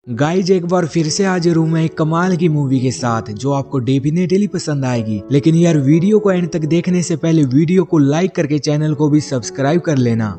Guys एक बार फिर से हाजिर हूं मैं एक कमाल की मूवी के साथ जो आपको डेफिनेटली पसंद आएगी। लेकिन यार वीडियो को एंड तक देखने से पहले वीडियो को लाइक करके चैनल को भी सब्सक्राइब कर लेना।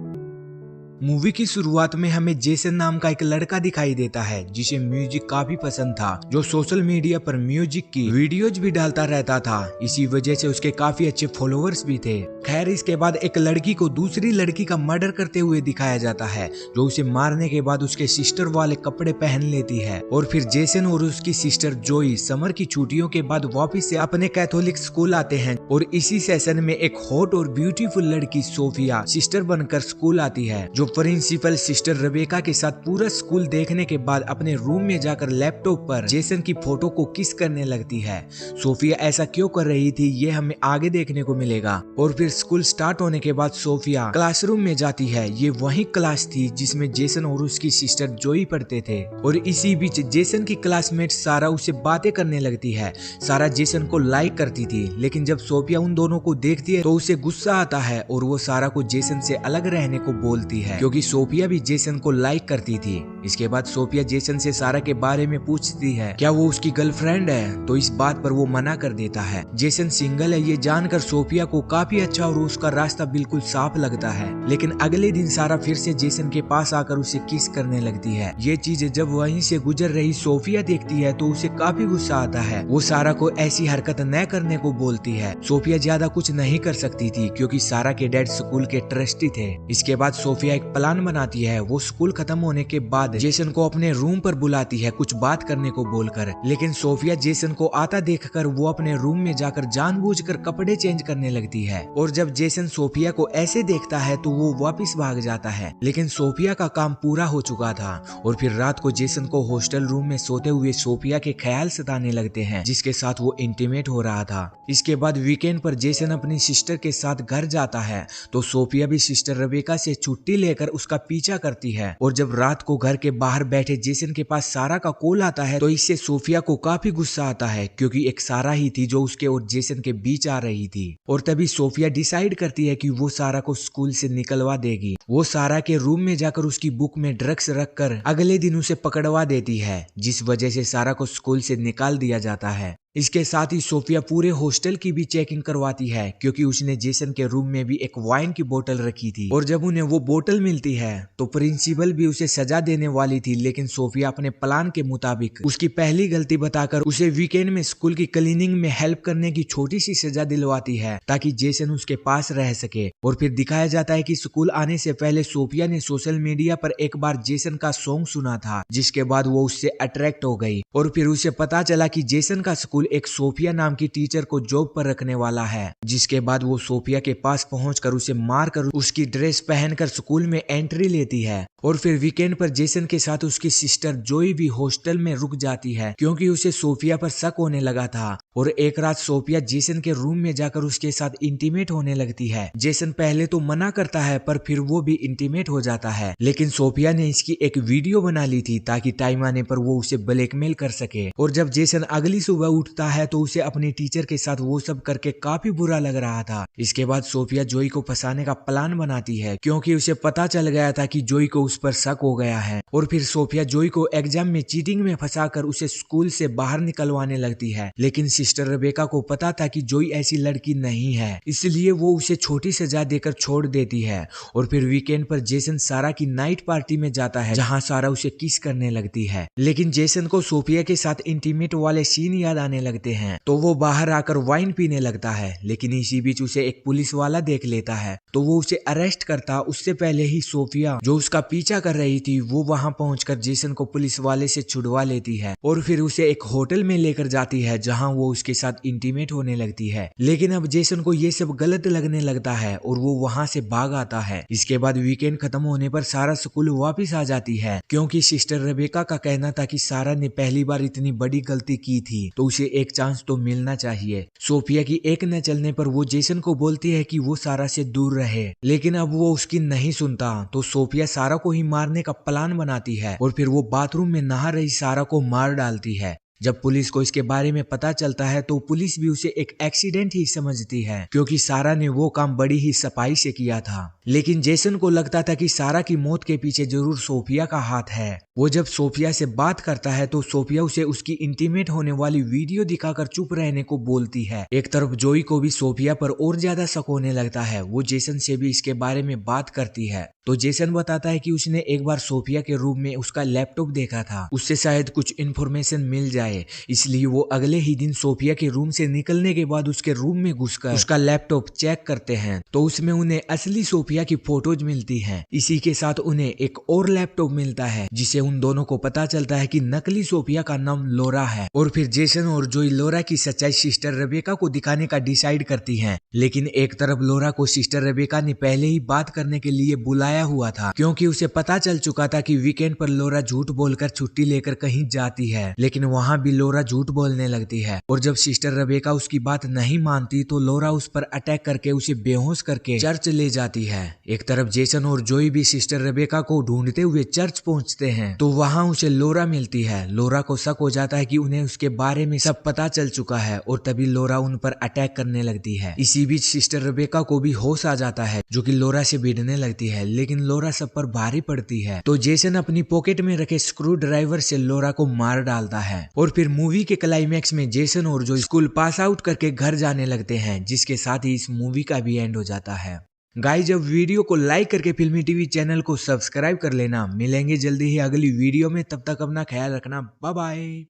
मूवी की शुरुआत में हमें जेसन नाम का एक लड़का दिखाई देता है जिसे म्यूजिक काफी पसंद था, जो सोशल मीडिया पर म्यूजिक की वीडियोज भी डालता रहता था। इसी वजह से उसके काफी अच्छे फॉलोअर्स भी थे। खैर इसके बाद एक लड़की को दूसरी लड़की का मर्डर करते हुए दिखाया जाता है, जो उसे मारने के बाद उसके सिस्टर वाले कपड़े पहन लेती है। और फिर जेसन और उसकी सिस्टर जोई समर की छुट्टियों के बाद वापिस से अपने कैथोलिक स्कूल आते हैं। और इसी सेशन में एक हॉट और ब्यूटीफुल लड़की सोफिया सिस्टर बनकर स्कूल आती है, जो प्रिंसिपल सिस्टर रेबेका के साथ पूरा स्कूल देखने के बाद अपने रूम में जाकर लैपटॉप पर जेसन की फोटो को किस करने लगती है। सोफिया ऐसा क्यों कर रही थी ये हमें आगे देखने को मिलेगा। और फिर स्कूल स्टार्ट होने के बाद सोफिया क्लासरूम में जाती है। ये वही क्लास थी जिसमें जेसन और उसकी सिस्टर जोई पढ़ते थे। और इसी बीच जेसन की क्लासमेट सारा उससे बातें करने लगती है। सारा जेसन को लाइक करती थी, लेकिन जब सोफिया उन दोनों को देखती है तो उसे गुस्सा आता है और वो सारा को जेसन से अलग रहने को बोलती है, क्योंकि सोफिया भी जेसन को लाइक करती थी। इसके बाद सोफिया जेसन से सारा के बारे में पूछती है क्या वो उसकी गर्लफ्रेंड है, तो इस बात पर वो मना कर देता है। जेसन सिंगल है ये जानकर सोफिया को काफी अच्छा और उसका रास्ता बिल्कुल साफ लगता है। लेकिन अगले दिन सारा फिर से जेसन के पास आकर उसे किस करने लगती है। ये चीज जब वहीं से गुजर रही सोफिया देखती है तो उसे काफी गुस्सा आता है। वो सारा को ऐसी हरकत न करने को बोलती है। सोफिया ज्यादा कुछ नहीं कर सकती थी क्योंकि सारा के डैड स्कूल के ट्रस्टी थे। इसके बाद सोफिया एक प्लान बनाती है। वो स्कूल खत्म होने के बाद जेसन को अपने रूम पर बुलाती है कुछ बात करने को बोलकर। लेकिन सोफिया जेसन को आता देखकर वो अपने रूम में जाकर जानबूझकर कपड़े चेंज करने लगती है। और जब जेसन सोफिया को ऐसे देखता है तो वो वापस भाग जाता है। लेकिन सोफिया का काम पूरा हो चुका था। और फिर रात को जेसन को हॉस्टल रूम में सोते हुए सोफिया के ख्याल सताने लगते हैं, जिसके साथ वो इंटीमेट हो रहा था। इसके बाद वीकेंड पर जेसन अपनी सिस्टर के साथ घर जाता है तो सोफिया भी सिस्टर रेबेका से छुट्टी लेकर उसका पीछा करती है। और जब रात को घर के बाहर बैठे जेसन के पास सारा का कॉल आता है तो इससे सोफिया को काफी गुस्सा आता है, क्योंकि एक सारा ही थी जो उसके और जेसन के बीच आ रही थी। और तभी सोफिया डिसाइड करती है कि वो सारा को स्कूल से निकलवा देगी। वो सारा के रूम में जाकर उसकी बुक में ड्रग्स रखकर अगले दिन उसे पकड़वा देती है, जिस वजह से सारा को स्कूल से निकाल दिया जाता है। इसके साथ ही सोफिया पूरे हॉस्टल की भी चेकिंग करवाती है, क्योंकि उसने जेसन के रूम में भी एक वाइन की बोतल रखी थी। और जब उन्हें वो बोतल मिलती है तो प्रिंसिपल भी उसे सजा देने वाली थी, लेकिन सोफिया अपने प्लान के मुताबिक उसकी पहली गलती बताकर उसे वीकेंड में स्कूल की क्लीनिंग में हेल्प करने की छोटी सी सजा दिलवाती है, ताकि जेसन उसके पास रह सके। और फिर दिखाया जाता है कि स्कूल आने से पहले सोफिया ने सोशल मीडिया पर एक बार जेसन का सॉन्ग सुना था, जिसके बाद वो उससे अट्रैक्ट हो गई। और फिर उसे पता चला कि जेसन का स्कूल एक सोफिया नाम की टीचर को जॉब पर रखने वाला है। जिसके बाद वो सोफिया के पास पहुंचकर उसे मारकर उसकी ड्रेस पहनकर स्कूल में एंट्री लेती है। और फिर वीकेंड पर जेसन के साथ उसकी सिस्टर जोई भी हॉस्टल में रुक जाती है, क्योंकि उसे सोफिया पर शक होने लगा था। और एक रात सोफिया जेसन के रूम में जाकर उसके साथ इंटीमेट होने लगती है। जेसन पहले तो मना करता है पर फिर वो भी इंटीमेट हो जाता है। लेकिन सोफिया ने इसकी एक वीडियो बना ली थी ताकि टाइम आने पर वो उसे ब्लैकमेल कर सके। और जब जेसन अगली सुबह उठता है तो उसे अपनी टीचर के साथ वो सब करके काफी बुरा लग रहा था। इसके बाद सोफिया जोई को फंसाने का प्लान बनाती है, क्योंकि उसे पता चल गया था कि जोई को उस पर शक हो गया है। और फिर सोफिया जोई को एग्जाम में चीटिंग में फंसाकर उसे स्कूल से बाहर निकलवाने लगती है। लेकिन सिस्टर रेबेका को पता था कि जोई ऐसी लड़की नहीं है, इसलिए वो उसे छोटी सजा देकर छोड़ देती है। और फिर वीकेंड पर जेसन सारा की नाइट पार्टी में जाता है, जहां सारा उसे किस करने लगती है। लेकिन जेसन को सोफिया के साथ इंटीमेट वाले सीन याद आने लगते हैं, तो वो बाहर आकर वाइन पीने लगता है। लेकिन इसी बीच उसे एक पुलिस वाला देख लेता है, तो वो उसे अरेस्ट करता। उससे पहले ही सोफिया जो उसका पीछा कर रही थी वो वहां पहुंचकर जेसन को पुलिस वाले से छुड़वा लेती है। और फिर उसे एक होटल में लेकर जाती है, जहां वो उसके साथ इंटीमेट होने लगती है। लेकिन अब जेसन को ये सब गलत लगने लगता है और वो वहां से भाग आता है। इसके बाद वीकेंड खत्म होने पर सारा स्कूल वापिस आ जाती है, क्योंकि सिस्टर रेबेका का कहना था कि सारा ने पहली बार इतनी बड़ी गलती की थी तो उसे एक चांस तो मिलना चाहिए। सोफिया की एक न चलने पर वो जेसन को बोलती है कि वो सारा से दूर रहे, लेकिन अब वो उसकी नहीं सुनता। तो सोफिया सारा को ही मारने का प्लान बनाती है और फिर वो बाथरूम में नहा रही सारा को मार डालती है। जब पुलिस को इसके बारे में पता चलता है तो पुलिस भी उसे एक एक्सीडेंट ही समझती है, क्योंकि सारा ने वो काम बड़ी ही सफाई से किया था। लेकिन जेसन को लगता था कि सारा की मौत के पीछे जरूर सोफिया का हाथ है। वो जब सोफिया से बात करता है तो सोफिया उसे उसकी इंटीमेट होने वाली वीडियो दिखाकर चुप रहने को बोलती है। एक तरफ जोई को भी सोफिया पर और ज्यादा शक होने लगता है। वो जेसन से भी इसके बारे में बात करती है तो जेसन बताता है कि उसने एक बार सोफिया के रूम में उसका लैपटॉप देखा था, उससे शायद कुछ इन्फॉर्मेशन मिल जाए। इसलिए वो अगले ही दिन सोफिया के रूम से निकलने के बाद उसके रूम में घुसकर उसका लैपटॉप चेक करते हैं तो उसमें उन्हें असली सोफिया की फोटोज मिलती हैं। इसी के साथ उन्हें एक और लैपटॉप मिलता है जिसे उन दोनों को पता चलता है कि नकली सोफिया का नाम लोरा है। और फिर जेसन और जोई लोरा की सच्चाई सिस्टर रेबेका को दिखाने का डिसाइड करती हैं। लेकिन एक तरफ लोरा को सिस्टर रेबेका ने पहले ही बात करने के लिए बुलाया हुआ था, क्योंकि उसे पता चल चुका था कि वीकेंड पर लोरा झूठ बोलकर छुट्टी लेकर कहीं जाती है। लेकिन वहां भी लोरा झूठ बोलने लगती है और जब सिस्टर रेबेका उसकी बात नहीं मानती तो लोरा उस पर अटैक करके उसे बेहोश करके चर्च ले जाती है। एक तरफ जेसन और जोई भी सिस्टर रेबेका को ढूंढते हुए चर्च पहुंचते हैं तो वहां उसे लोरा मिलती है। लोरा को शक हो जाता है कि उन्हें उसके बारे में सब पता चल चुका है और तभी लोरा उन पर अटैक करने लगती है। इसी बीच सिस्टर रेबेका को भी होश आ जाता है जो कि लोरा से भिड़ने लगती है, लेकिन लोरा सब पर भारी पड़ती है तो जेसन अपनी पॉकेट में रखे स्क्रू ड्राइवर से लोरा को मार डालता है। और फिर मूवी के क्लाइमैक्स में जेसन और जोई स्कूल पास आउट करके घर जाने लगते हैं, जिसके साथ ही इस मूवी का भी एंड हो जाता है। गाइस, जब वीडियो को लाइक करके फिल्मी टीवी चैनल को सब्सक्राइब कर लेना। मिलेंगे जल्दी ही अगली वीडियो में, तब तक अपना ख्याल रखना। Bye bye.